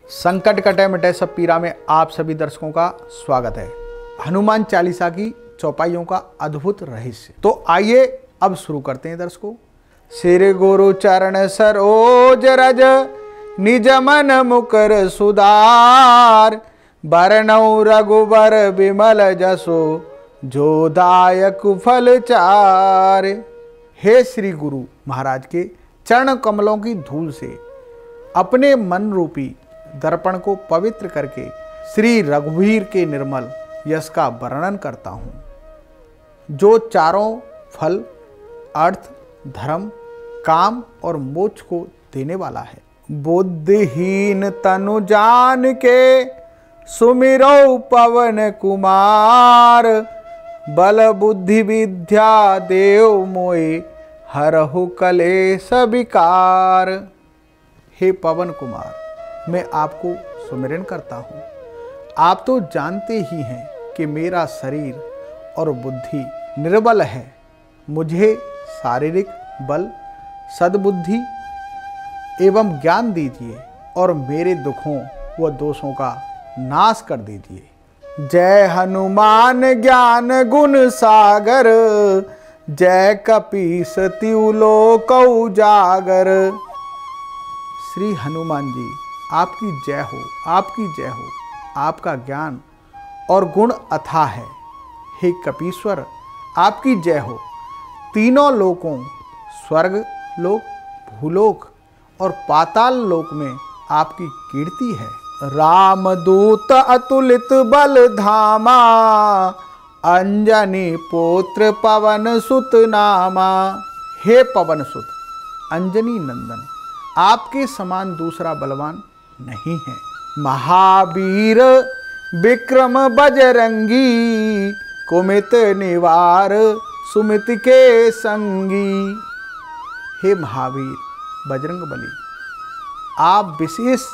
संकट कटे मिटे सब पीरा में आप सभी दर्शकों का स्वागत है। हनुमान चालीसा की चौपाइयों का अद्भुत रहस्य। तो आइए अब शुरू करते हैं दर्शकों। श्री गुरु चरण सरोज रज निज मन मुकर सुधार, बरनौ रघुबर विमल जसो जो दायक फल चार। हे श्री गुरु महाराज के चरण कमलों की धूल से अपने मन रूपी दर्पण को पवित्र करके श्री रघुवीर के निर्मल यश का वर्णन करता हूँ, जो चारों फल अर्थ धर्म काम और मोक्ष को देने वाला है। बुद्धिहीन तनु जान के सुमिरो पवन कुमार, बल बुद्धि विद्या देव मोए हरहु कलेश विकार। हे पवन कुमार, मैं आपको सुमिरन करता हूँ। आप तो जानते ही हैं कि मेरा शरीर और बुद्धि निर्बल है। मुझे शारीरिक बल सद्बुद्धि एवं ज्ञान दीजिए और मेरे दुखों व दोषों का नाश कर दीजिए। जय हनुमान ज्ञान गुण सागर, जय कपीस तिउ लोक उजागर। श्री हनुमान जी आपकी जय हो, आपकी जय हो। आपका ज्ञान और गुण अथाह है। हे कपीश्वर आपकी जय हो। तीनों लोकों स्वर्ग लोक, भूलोक और पाताल लोक में आपकी कीर्ति है। रामदूत अतुलित बल धामा, अंजनी पुत्र पवन सुत नामा। हे पवन सुत अंजनी नंदन, आपके समान दूसरा बलवान नहीं है। महावीर विक्रम बजरंगी, कुमित निवार सुमित के संगी। हे महावीर बजरंग बली, आप विशेष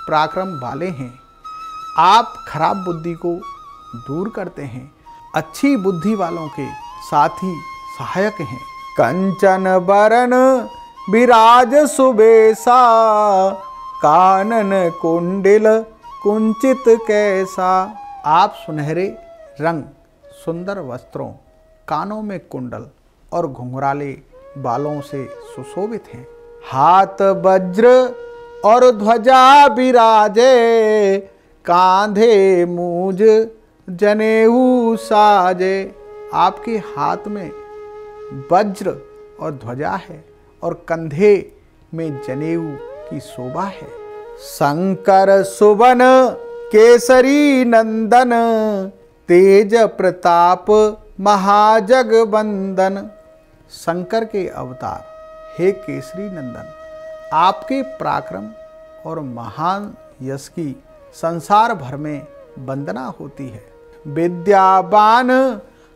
पराक्रम वाले हैं। आप खराब बुद्धि को दूर करते हैं, अच्छी बुद्धि वालों के साथ ही सहायक हैं। कंचन बरन विराज सुबेसा, कानन कुंडिल कुंचित कैसा। आप सुनहरे रंग सुंदर वस्त्रों, कानों में कुंडल और घुंघराले बालों से सुशोभित हैं। हाथ वज्र और ध्वजा विराजे, कांधे मूज जनेऊ साजे। आपके हाथ में वज्र और ध्वजा है और कंधे में जनेऊ की शोभा है। शंकर सुवन केसरी नंदन, तेज प्रताप महाजगवंदन। शंकर के अवतार हे केसरी नंदन, आपके पराक्रम और महान यश की संसार भर में वंदना होती है। विद्यावान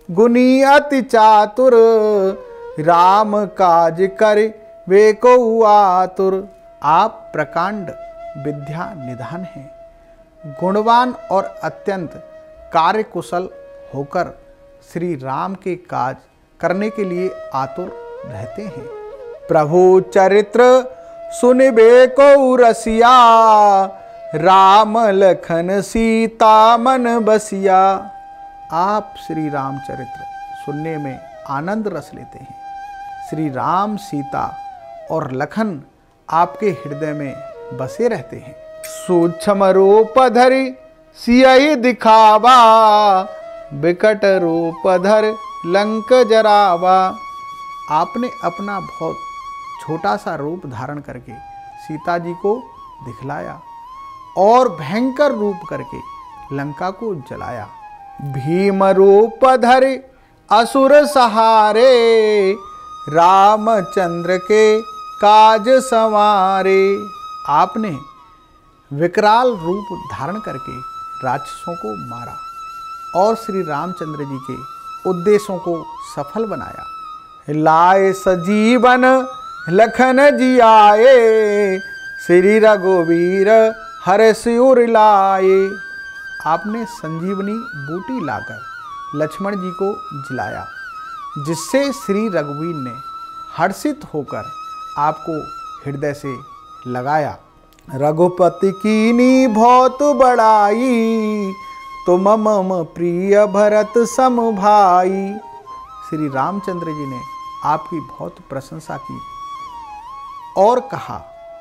गुणी अति चातुर, राम काज कर वे को आतुर। आप प्रकांड विद्या निधान हैं। गुणवान और अत्यंत कार्यकुशल होकर श्री राम के काज करने के लिए आतुर रहते हैं। प्रभु चरित्र सुनिबे को रसिया, राम लखन सीता मन बसिया। आप श्री राम चरित्र सुनने में आनंद रस लेते हैं। श्री राम सीता और लखन आपके हृदय में बसे रहते हैं। सूक्ष्म रूप धरि सियहि दिखावा, विकट रूप धर लंक जरावा। आपने अपना बहुत छोटा सा रूप धारण करके सीता जी को दिखलाया और भयंकर रूप करके लंका को जलाया। भीम रूप धरि असुर सहारे, रामचंद्र के काज संवारे। आपने विकराल रूप धारण करके राक्षसों को मारा और श्री रामचंद्र जी के उद्देश्यों को सफल बनाया। लाए सजीवन लखन जी आए, श्री रघुवीर हरषि लाए। आपने संजीवनी बूटी लाकर लक्ष्मण जी को जिलाया, जिससे श्री रघुवीर ने हर्षित होकर आपको हृदय से लगाया। रघुपति कीनी बहुत बड़ाई, तुम मम प्रिय भरत सम भाई। श्री रामचंद्र जी ने आपकी बहुत प्रशंसा की और कहा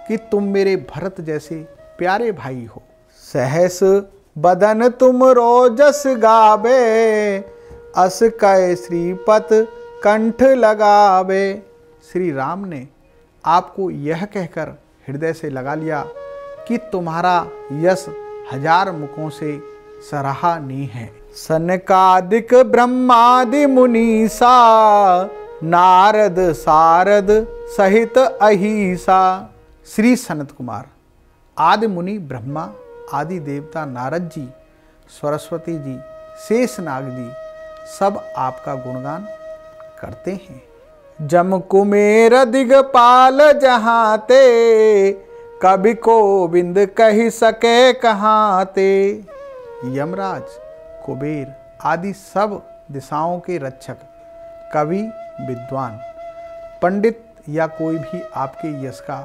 कि तुम मेरे भरत जैसे प्यारे भाई हो। सहस बदन तुम रोजस गावे, अस कै श्रीपत कंठ लगावे। श्री राम ने आपको यह कहकर हृदय से लगा लिया कि तुम्हारा यश 1000 मुखों से सराहनीय है। सनकादिक ब्रह्मादि मुनीसा, नारद सारद सहित अहिसा। श्री सनत कुमार, आदि मुनि ब्रह्मा, आदि देवता नारद जी, सरस्वती जी, शेषनाग जी सब आपका गुणगान करते हैं। जम कुमेर दिगपाल जहाँ ते, कवि गोविंद कही सके कहाँ ते। यमराज, कुबेर आदि सब दिशाओं के रक्षक, कवि, विद्वान, पंडित या कोई भी आपके यश का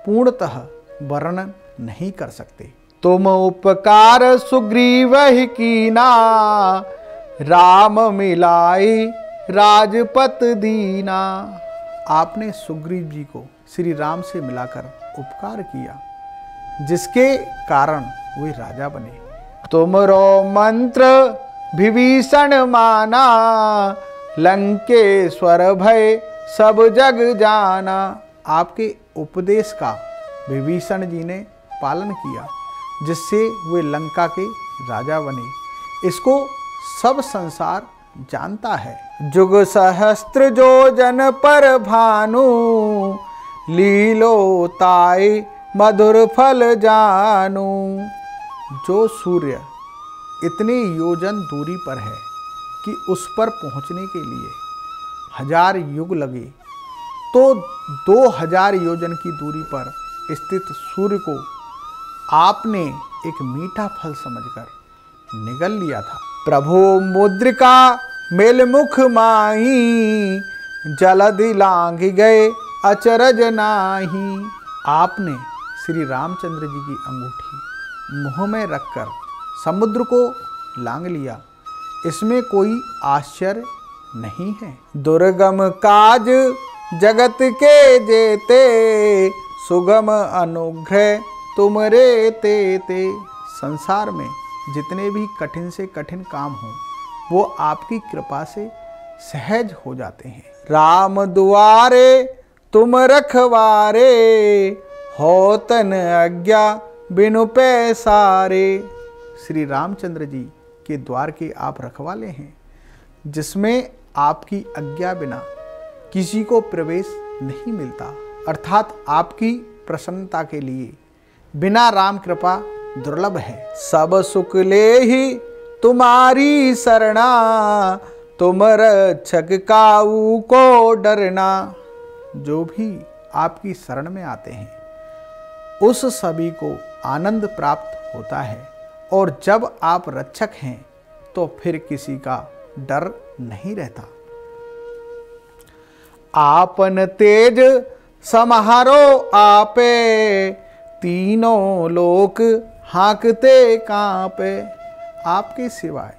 पूर्णतः वर्णन नहीं कर सकते। तुम उपकार सुग्रीव ही कीना, राम मिलाई राजपत दीना। आपने सुग्रीव जी को श्री राम से मिलाकर उपकार किया, जिसके कारण वे राजा बने। तुमरो मंत्र विभीषण माना, लंकेश्वर भय सब जग जाना। आपके उपदेश का विभीषण जी ने पालन किया, जिससे वे लंका के राजा बने। इसको सब संसार जानता है। जुग सहस्त्र योजन पर भानु, लीलोताई मधुर फल जानू। जो सूर्य इतने योजन दूरी पर है कि उस पर पहुंचने के लिए 1000 युग लगे, तो 2000 योजन की दूरी पर स्थित सूर्य को आपने एक मीठा फल समझकर निगल लिया था। प्रभु मुद्रिका मेल मुख माही, जलधि लांघ गए अचरज नाही। आपने श्री रामचंद्र जी की अंगूठी मुंह में रखकर समुद्र को लांघ लिया, इसमें कोई आश्चर्य नहीं है। दुर्गम काज जगत के जेते, सुगम अनुग्रह तुमरे तेते। संसार में जितने भी कठिन से कठिन काम हो, वो आपकी कृपा से सहज हो जाते हैं। राम दुआरे तुम रखवारे, होतन आज्ञा बिनु पैसारे। श्री रामचंद्र जी के द्वार के आप रखवाले हैं, जिसमें आपकी आज्ञा बिना किसी को प्रवेश नहीं मिलता। अर्थात आपकी प्रसन्नता के लिए बिना राम कृपा दुर्लभ है। सब सुख ले ही तुम्हारी शरणा, तुम रक्षक काऊ को डरना। जो भी आपकी शरण में आते हैं, उस सभी को आनंद प्राप्त होता है, और जब आप रक्षक हैं तो फिर किसी का डर नहीं रहता। आपन तेज समारो आपे, तीनों लोक हाँकते कांपे। आपके सिवाय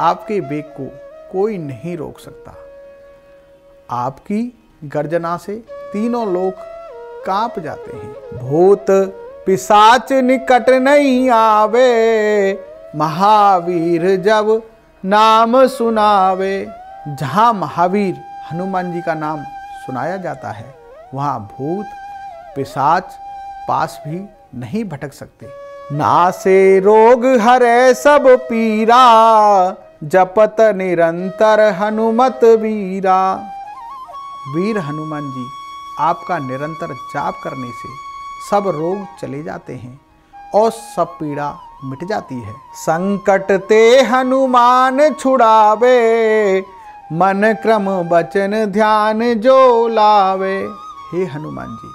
आपके वेग को कोई नहीं रोक सकता। आपकी गर्जना से तीनों लोक कांप जाते हैं। भूत पिशाच निकट नहीं आवे, महावीर जब नाम सुनावे। जहाँ महावीर हनुमान जी का नाम सुनाया जाता है, वहाँ भूत पिशाच पास भी नहीं भटक सकते। नासे रोग हरे सब पीरा, जपत निरंतर हनुमत वीरा। वीर हनुमान जी आपका निरंतर जाप करने से सब रोग चले जाते हैं और सब पीड़ा मिट जाती है। संकट ते हनुमान छुड़ावे, मन क्रम वचन ध्यान जो लावे। हे हनुमान जी,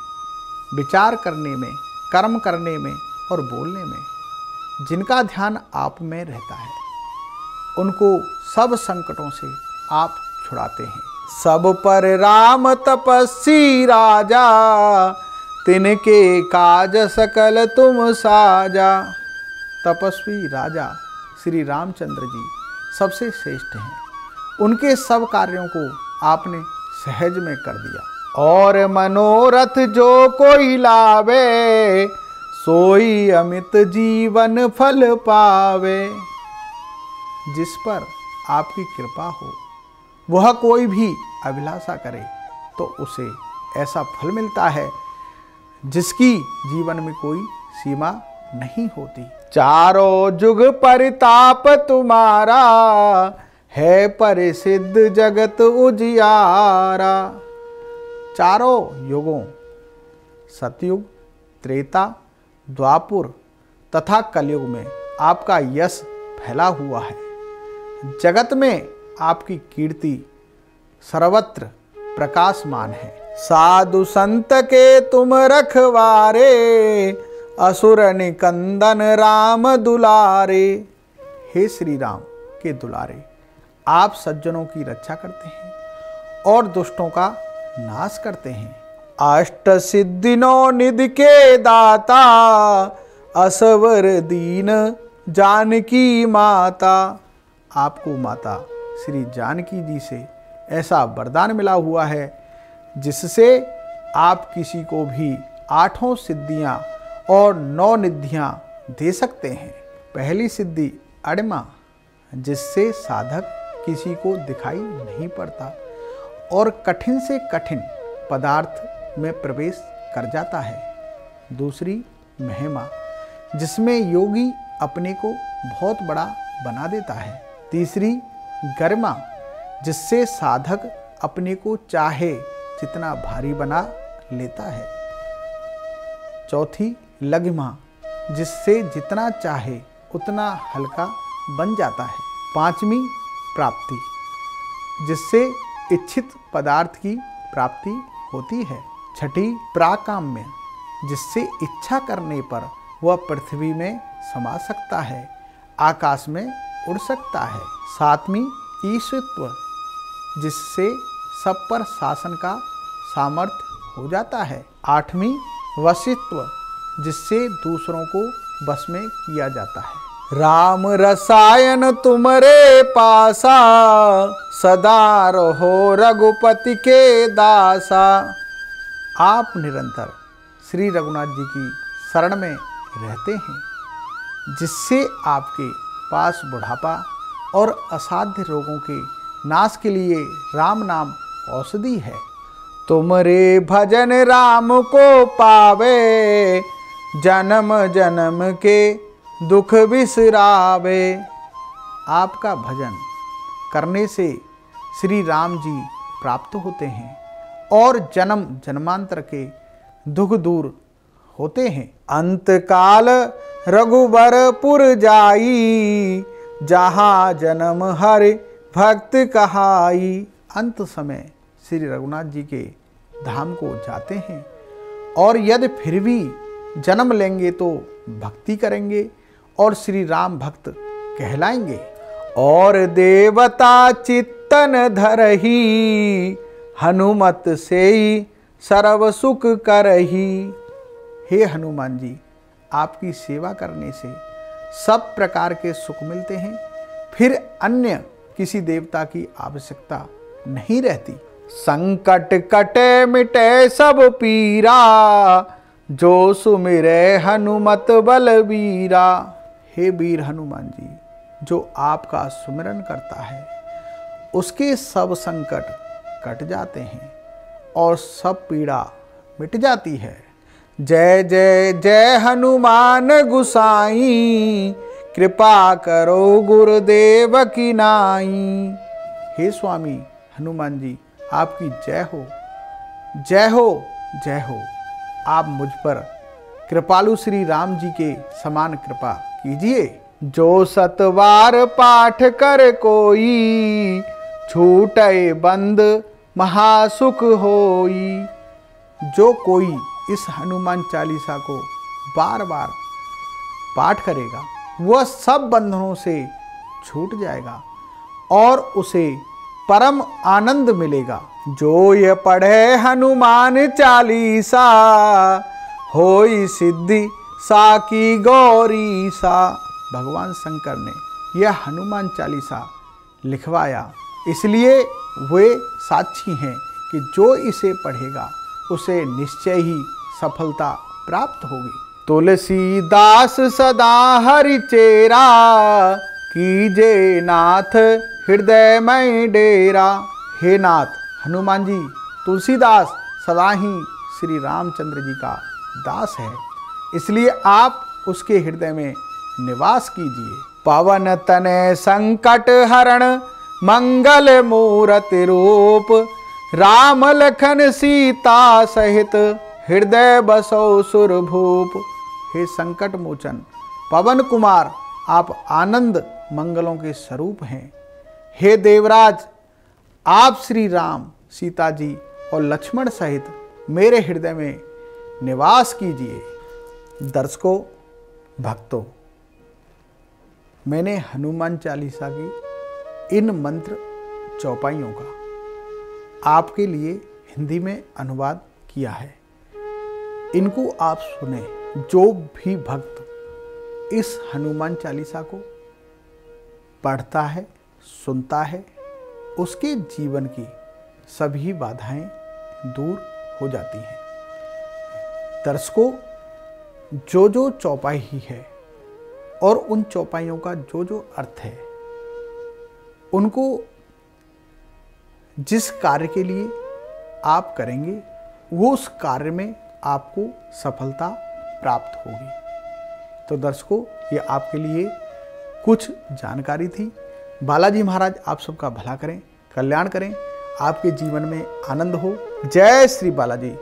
विचार करने में, कर्म करने में और बोलने में जिनका ध्यान आप में रहता है, उनको सब संकटों से आप छुड़ाते हैं। सब पर राम तपस्वी राजा, तिनके काज सकल तुम साजा। तपस्वी राजा श्री रामचंद्र जी सबसे श्रेष्ठ हैं। उनके सब कार्यों को आपने सहज में कर दिया। और मनोरथ जो कोई लावे, सोई अमित जीवन फल पावे। जिस पर आपकी कृपा हो वह कोई भी अभिलाषा करे तो उसे ऐसा फल मिलता है जिसकी जीवन में कोई सीमा नहीं होती। चारों जुग परिताप तुम्हारा, है परिसिद्ध जगत उजियारा। चारों युगों सतयुग, त्रेता, द्वापुर तथा कलयुग में आपका यश फैला हुआ है। जगत में आपकी कीर्ति सर्वत्र प्रकाशमान है। साधु संत के तुम रखवारे, असुर निकंदन राम दुलारे। हे श्री राम के दुलारे, आप सज्जनों की रक्षा करते हैं और दुष्टों का नाश करते हैं। अष्ट सिद्धि नौ निधि के दाता, असवर दीन जानकी माता। आपको माता श्री जानकी जी से ऐसा वरदान मिला हुआ है जिससे आप किसी को भी 8 सिद्धियां और 9 निधियां दे सकते हैं। पहली सिद्धि अड़िमा, जिससे साधक किसी को दिखाई नहीं पड़ता और कठिन से कठिन पदार्थ में प्रवेश कर जाता है। दूसरी महिमा, जिसमें योगी अपने को बहुत बड़ा बना देता है। तीसरी गरिमा, जिससे साधक अपने को चाहे जितना भारी बना लेता है। चौथी लघिमा, जिससे जितना चाहे उतना हल्का बन जाता है। पांचवी प्राप्ति, जिससे इच्छित पदार्थ की प्राप्ति होती है। छठी प्राकाम्य, जिससे इच्छा करने पर वह पृथ्वी में समा सकता है, आकाश में उड़ सकता है। सातवीं ईश्वरत्व, जिससे सब पर शासन का सामर्थ्य हो जाता है। आठवीं वशित्व, जिससे दूसरों को बस में किया जाता है। राम रसायन तुमरे पासा, सदा रहो रघुपति के दासा। आप निरंतर श्री रघुनाथ जी की शरण में रहते हैं, जिससे आपके पास बुढ़ापा और असाध्य रोगों के नाश के लिए राम नाम औषधि है। तुमरे भजन राम को पावे, जन्म जन्म के दुख बिसरावे। आपका भजन करने से श्री राम जी प्राप्त होते हैं और जन्म जन्मांतर के दुख दूर होते हैं। अंतकाल रघुबरपुर जाई, जहाँ जन्म हरि भक्त कहाई। अंत समय श्री रघुनाथ जी के धाम को जाते हैं और यदि फिर भी जन्म लेंगे तो भक्ति करेंगे और श्री राम भक्त कहलाएंगे। और देवता चित्तन धरही, हनुमत सेई सर्व सुख करही। हे हनुमान जी, आपकी सेवा करने से सब प्रकार के सुख मिलते हैं, फिर अन्य किसी देवता की आवश्यकता नहीं रहती। संकट कटे मिटे सब पीरा, जो सुमिरे हनुमत बलबीरा। हे वीर हनुमान जी, जो आपका सुमिरन करता है उसके सब संकट कट जाते हैं और सब पीड़ा मिट जाती है। जय जय जय हनुमान गुसाई, कृपा करो गुरुदेव की नाई। हे स्वामी हनुमान जी, आपकी जय हो, जय हो, जय हो। आप मुझ पर कृपालु श्री राम जी के समान कृपा कीजिए। जो सतवार पाठ कर कोई, छूटे बंद महासुख होई। जो कोई इस हनुमान चालीसा को बार बार पाठ करेगा वह सब बंधनों से छूट जाएगा और उसे परम आनंद मिलेगा। जो ये पढ़े हनुमान चालीसा, होई सिद्धि सा की गौरी सा। भगवान शंकर ने यह हनुमान चालीसा लिखवाया, इसलिए वे साक्षी हैं कि जो इसे पढ़ेगा उसे निश्चय ही सफलता प्राप्त होगी। तुलसीदास सदा हरि चेरा, कीजे नाथ हृदय में डेरा। हे नाथ हनुमान जी, तुलसीदास सदा ही श्री रामचंद्र जी का दास है, इसलिए आप उसके हृदय में निवास कीजिए। पवन तनय संकट हरण मंगल मूर्ति रूप, राम लखन सीता सहित हृदय बसो सुरभूप। हे संकट मोचन पवन कुमार, आप आनंद मंगलों के स्वरूप हैं। हे देवराज, आप श्री राम, सीता जी और लक्ष्मण सहित मेरे हृदय में निवास कीजिए। दर्शकों, भक्तों, मैंने हनुमान चालीसा की इन मंत्र चौपाइयों का आपके लिए हिंदी में अनुवाद किया है। इनको आप सुने। जो भी भक्त इस हनुमान चालीसा को पढ़ता है, सुनता है, उसके जीवन की सभी बाधाएं दूर हो जाती हैं। दर्शकों, जो जो चौपाई है और उन चौपाइयों का जो जो अर्थ है, उनको जिस कार्य के लिए आप करेंगे वो उस कार्य में आपको सफलता प्राप्त होगी। तो दर्शकों, ये आपके लिए कुछ जानकारी थी। बालाजी महाराज आप सबका भला करें, कल्याण करें, आपके जीवन में आनंद हो। जय श्री बालाजी।